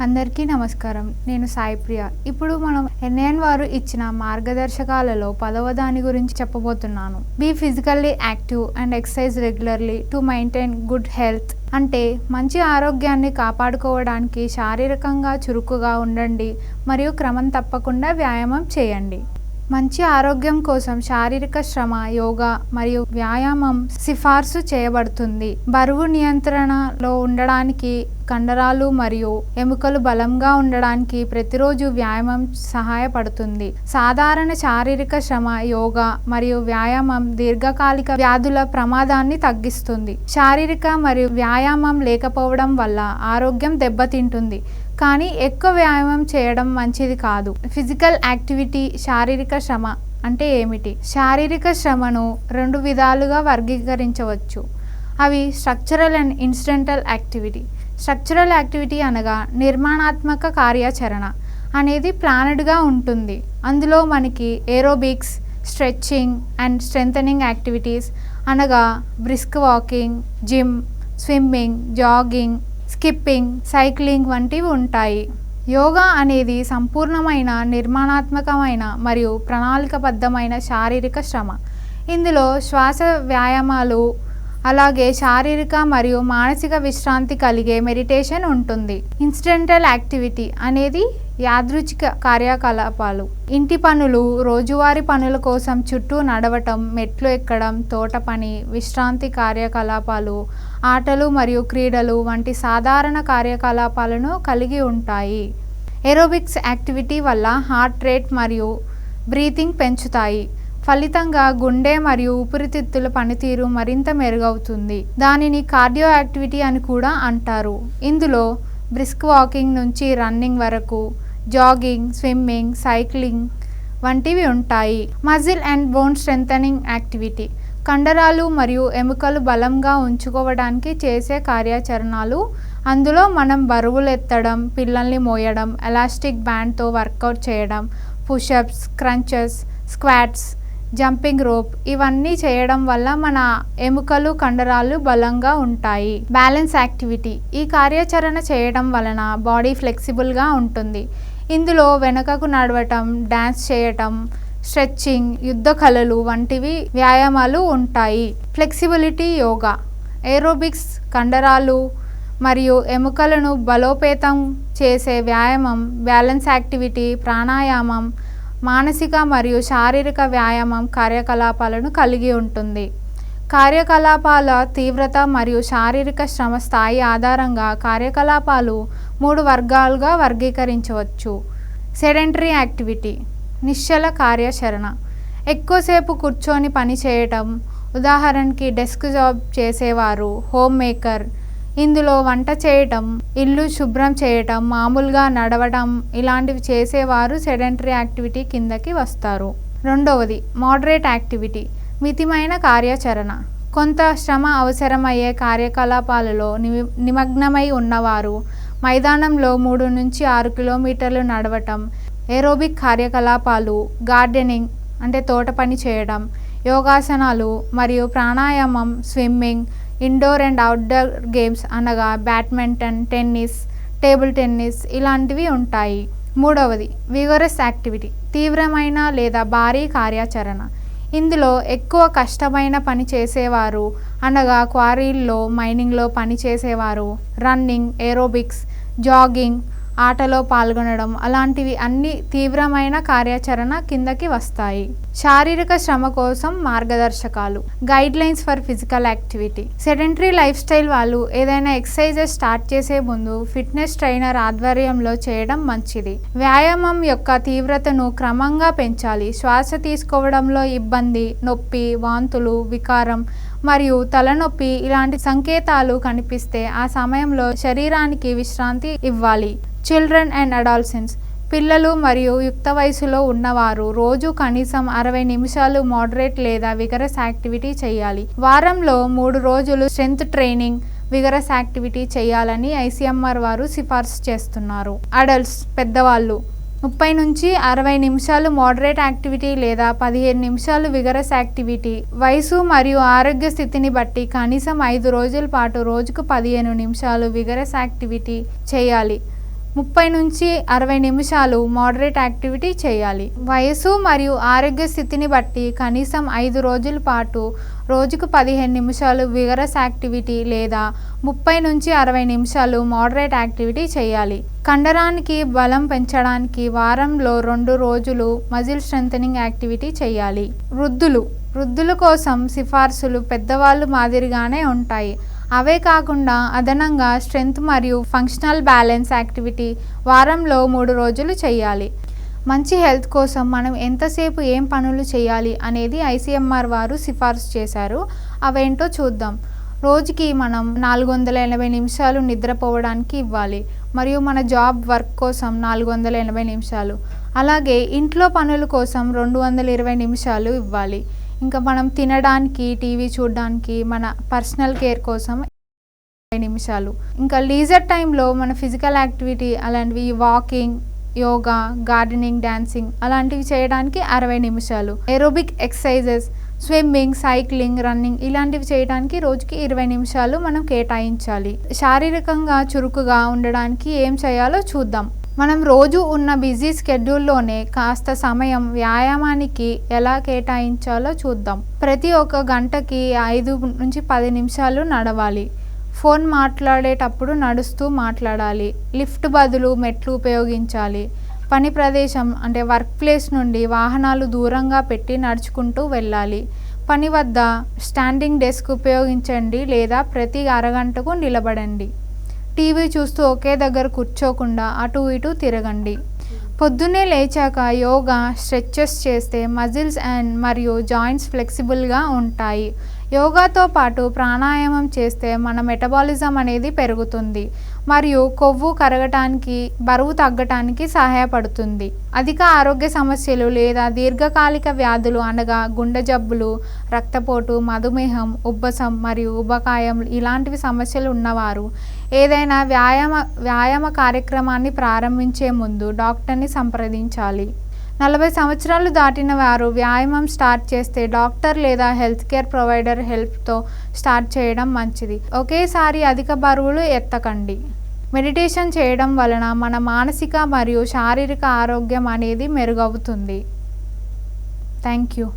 అందరికీ నమస్కారం. నేను సాయి ప్రియ. ఇప్పుడు మనం ఎన్ఐఎన్ వారు ఇచ్చిన మార్గదర్శకాలలో 10వ దాని గురించి చెప్పబోతున్నాను. Be physically active and exercise regularly to maintain good health. అంటే మంచి ఆరోగ్యాన్ని కాపాడుకోవడానికి శారీరకంగా చురుకుగా ఉండండి మరియు క్రమం తప్పకుండా వ్యాయామం చేయండి. మంచి ఆరోగ్యం కోసం శారీరక శ్రమ, యోగా మరియు వ్యాయామం సిఫార్సు చేయబడుతుంది. బరువు నియంత్రణలో ఉండడానికి, కండరాలు మరియు ఎముకలు బలంగా ఉండడానికి ప్రతిరోజు వ్యాయామం సహాయపడుతుంది. సాధారణ శారీరక శ్రమ, యోగా మరియు వ్యాయామం దీర్ఘకాలిక వ్యాధుల ప్రమాదాన్ని తగ్గిస్తుంది. శారీరక మరియు వ్యాయామం లేకపోవడం వల్ల ఆరోగ్యం దెబ్బతింటుంది, కానీ ఎక్కువ వ్యాయామం చేయడం మంచిది కాదు. ఫిజికల్ యాక్టివిటీ, శారీరక శ్రమ అంటే ఏమిటి? శారీరక శ్రమను 2 విధాలుగా వర్గీకరించవచ్చు. అవి structural and incidental activity. Structural activity అనగా నిర్మాణాత్మక కార్యాచరణ అనేది ప్లానెడ్గా ఉంటుంది. అందులో మనకి aerobics, stretching and strengthening activities అనగా brisk walking, gym, swimming, jogging, skipping, cycling వంటివి ఉంటాయి. యోగా అనేది సంపూర్ణమైన, నిర్మాణాత్మకమైన మరియు ప్రణాళికబద్ధమైన శారీరక శ్రమ. ఇందులో శ్వాస వ్యాయామాలు, అలాగే శారీరక మరియు మానసిక విశ్రాంతి కలిగే మెడిటేషన్ ఉంటుంది. ఇన్సిడెంటల్ యాక్టివిటీ అనేది యాదృచ్ఛిక కార్యకలాపాలు. ఇంటి పనులు, రోజువారీ పనుల కోసం చుట్టూ నడవటం, మెట్లు ఎక్కడం, తోట పని, విశ్రాంతి కార్యకలాపాలు, ఆటలు మరియు క్రీడలు వంటి సాధారణ కార్యకలాపాలను కలిగి ఉంటాయి. ఏరోబిక్స్ యాక్టివిటీ వల్ల హార్ట్ రేట్ మరియు బ్రీతింగ్ పెంచుతాయి. ఫలితంగా గుండె మరియు ఊపిరితిత్తుల పనితీరు మరింత మెరుగవుతుంది. దానిని కార్డియో యాక్టివిటీ అని కూడా అంటారు. ఇందులో బ్రిస్క్ వాకింగ్ నుంచి రన్నింగ్ వరకు, జాగింగ్, స్విమ్మింగ్, సైక్లింగ్ వంటివి ఉంటాయి. Muscle and bone strengthening activity కండరాలు మరియు ఎముకలు బలంగా ఉంచుకోవడానికి చేసే కార్యాచరణలు. అందులో మనం బరువులు ఎత్తడం, పిల్లల్ని మోయడం, ఎలాస్టిక్ బ్యాండ్తో వర్కౌట్ చేయడం, push-ups, crunches, squats, jumping rope ఇవన్నీ చేయడం వల్ల మన ఎముకలు, కండరాలు బలంగా ఉంటాయి. బ్యాలెన్స్ యాక్టివిటీ ఈ కార్యాచరణ చేయడం వలన బాడీ ఫ్లెక్సిబుల్గా ఉంటుంది. ఇందులో వెనుకకు నడవటం, డ్యాన్స్ చేయటం, స్ట్రెచ్చింగ్, యుద్ధ కళలు వంటివి వ్యాయామాలు ఉంటాయి. ఫ్లెక్సిబిలిటీ యోగా ఏరోబిక్స్ కండరాలు మరియు ఎముకలను బలోపేతం చేసే వ్యాయామం. బ్యాలెన్స్ యాక్టివిటీ ప్రాణాయామం మానసిక మరియు శారీరక వ్యాయామం కార్యకలాపాలను కలిగి ఉంటుంది. కార్యకలాపాల తీవ్రత మరియు శారీరక శ్రమ స్థాయి ఆధారంగా కార్యకలాపాలు 3 వర్గాలుగా వర్గీకరించవచ్చు. సెడెంటరీ యాక్టివిటీ నిశ్చల కార్యాచరణ, ఎక్కువసేపు కూర్చొని పని చేయటం. ఉదాహరణకి డెస్క్ జాబ్ చేసేవారు, హోమ్ మేకర్. ఇందులో వంట చేయటం, ఇల్లు శుభ్రం చేయటం, మామూలుగా నడవటం ఇలాంటివి చేసేవారు సెడెంటరీ యాక్టివిటీ కిందకి వస్తారు. రెండవది మోడరేట్ యాక్టివిటీ మితమైన కార్యాచరణ. కొంత శ్రమ అవసరమయ్యే కార్యకలాపాలలో నిమగ్నమై ఉన్నవారు మైదానంలో 3 నుంచి 6 కిలోమీటర్లు నడవటం, ఏరోబిక్ కార్యకలాపాలు, గార్డెనింగ్ అంటే తోట పని చేయడం, యోగాసనాలు మరియు ప్రాణాయామం, swimming, indoor and outdoor games అనగా బ్యాడ్మింటన్, టెన్నిస్, టేబుల్ టెన్నిస్ ఇలాంటివి ఉంటాయి. మూడవది విగరస్ యాక్టివిటీ తీవ్రమైన లేదా భారీ కార్యాచరణ. ఇందులో ఎక్కువ కష్టమైన పని చేసేవారు అనగా క్వారీల్లో, మైనింగ్లో పని చేసేవారు, రన్నింగ్, ఏరోబిక్స్, జాగింగ్, ఆటలో పాల్గొనడం అలాంటివి అన్ని తీవ్రమైన కార్యాచరణ కిందకి వస్తాయి. శారీరక శ్రమ కోసం మార్గదర్శకాలు guide lines for physical activity. Sedentary life style వాళ్ళు ఏదైనా ఎక్సర్సైజెస్ స్టార్ట్ చేసే ముందు ఫిట్నెస్ ట్రైనర్ ఆధ్వర్యంలో చేయడం మంచిది. వ్యాయామం యొక్క తీవ్రతను క్రమంగా పెంచాలి. శ్వాస తీసుకోవడంలో ఇబ్బంది, నొప్పి, వాంతులు, వికారం మరియు తలనొప్పి ఇలాంటి సంకేతాలు కనిపిస్తే ఆ సమయంలో శరీరానికి విశ్రాంతి ఇవ్వాలి. చిల్డ్రన్ అండ్ అడాలసెంట్స్ పిల్లలు మరియు యుక్త వయసులో ఉన్నవారు రోజు కనీసం 60 నిమిషాలు మోడరేట్ లేదా విగరస్ యాక్టివిటీ చేయాలి. వారంలో 3 రోజులు స్ట్రెంత్ ట్రైనింగ్, విగరస్ యాక్టివిటీ చేయాలని ICMR వారు సిఫార్సు చేస్తున్నారు. అడల్ట్స్ పెద్దవాళ్ళు 30 నుంచి 60 నిమిషాలు మోడరేట్ యాక్టివిటీ లేదా 15 నిమిషాలు విగరస్ యాక్టివిటీ. వయసు మరియు ఆరోగ్య స్థితిని బట్టి కనీసం 5 రోజుల పాటు రోజుకు 15 నిమిషాలు విగరస్ యాక్టివిటీ చేయాలి. 30 నుంచి 60 నిమిషాలు మోడరేట్ యాక్టివిటీ చేయాలి. వయసు మరియు ఆరోగ్య స్థితిని బట్టి కనీసం 5 రోజుల పాటు రోజుకు 15 నిమిషాలు విగరస్ యాక్టివిటీ లేదా 30 నుంచి 60 నిమిషాలు మోడరేట్ యాక్టివిటీ చేయాలి. కండరానికి బలం పెంచడానికి వారంలో 2 రోజులు మజిల్ స్ట్రెంథనింగ్ యాక్టివిటీ చేయాలి. వృద్ధుల కోసం సిఫార్సులు పెద్దవాళ్ళు మాదిరిగానే ఉంటాయి. అవే కాకుండా అదనంగా స్ట్రెంగ్త్ మరియు ఫంక్షనల్ బ్యాలెన్స్ యాక్టివిటీ వారంలో 3 రోజులు చేయాలి. మంచి హెల్త్ కోసం మనం ఎంతసేపు ఏం పనులు చేయాలి అనేది ICMR వారు సిఫార్సు చేశారు. అవేంటో చూద్దాం. రోజుకి మనం 480 నిమిషాలు నిద్రపోవడానికి ఇవ్వాలి మరియు మన జాబ్ వర్క్ కోసం 480 నిమిషాలు, అలాగే ఇంట్లో పనుల కోసం 220 నిమిషాలు ఇవ్వాలి. ఇంకా మనం తినడానికి, టీవీ చూడడానికి, మన పర్సనల్ కేర్ కోసం 20 నిమిషాలు. ఇంకా లీజర్ టైంలో మన ఫిజికల్ యాక్టివిటీ అలాంటివి వాకింగ్, యోగా, గార్డెనింగ్, డాన్సింగ్ అలాంటివి చేయడానికి 60 నిమిషాలు. Aerobic exercises, swimming, cycling, running ఇలాంటివి చేయడానికి రోజుకి 20 నిమిషాలు మనం కేటాయించాలి. శారీరకంగా చురుకుగా ఉండడానికి ఏం చేయాలో చూద్దాం. మనం రోజు ఉన్న బిజీ స్కెడ్యూల్లోనే కాస్త సమయం వ్యాయామానికి ఎలా కేటాయించాలో చూద్దాం. ప్రతి ఒక్క గంటకి 5 నుంచి 10 నిమిషాలు నడవాలి. ఫోన్ మాట్లాడేటప్పుడు నడుస్తూ మాట్లాడాలి. లిఫ్ట్ బదులు మెట్లు ఉపయోగించాలి. పని ప్రదేశం అంటే వర్క్ ప్లేస్ నుండి వాహనాలు దూరంగా పెట్టి నడుచుకుంటూ వెళ్ళాలి. పని వద్ద స్టాండింగ్ డెస్క్ ఉపయోగించండి లేదా ప్రతి అరగంటకు నిలబడండి. టీవీ చూస్తూ ఒకే దగ్గర కూర్చోకుండా అటు ఇటు తిరగండి. పొద్దున్నే లేచాక యోగా, స్ట్రెచెస్ చేస్తే మజిల్స్ మరియు జాయింట్స్ ఫ్లెక్సిబుల్గా ఉంటాయి. యోగాతో పాటు ప్రాణాయామం చేస్తే మన మెటబాలిజం అనేది పెరుగుతుంది మరియు కొవ్వు కరగటానికి, బరువు తగ్గటానికి సహాయపడుతుంది. అధిక ఆరోగ్య సమస్యలు లేదా దీర్ఘకాలిక వ్యాధులు అనగా గుండె జబ్బులు, రక్తపోటు, మధుమేహం, ఉబ్బసం మరియు ఊబకాయం ఇలాంటివి సమస్యలు ఉన్నవారు ఏదైనా వ్యాయామ కార్యక్రమాన్ని ప్రారంభించే ముందు డాక్టర్ని సంప్రదించాలి. 40 సంవత్సరాలు దాటిన వారు వ్యాయామం స్టార్ట్ చేస్తే డాక్టర్ లేదా హెల్త్ కేర్ ప్రొవైడర్ హెల్ప్తో స్టార్ట్ చేయడం మంచిది. ఒకేసారి అధిక బరువులు ఎత్తకండి. మెడిటేషన్ చేయడం వలన మన మానసిక మరియు శారీరక ఆరోగ్యం అనేది మెరుగవుతుంది. Thank you.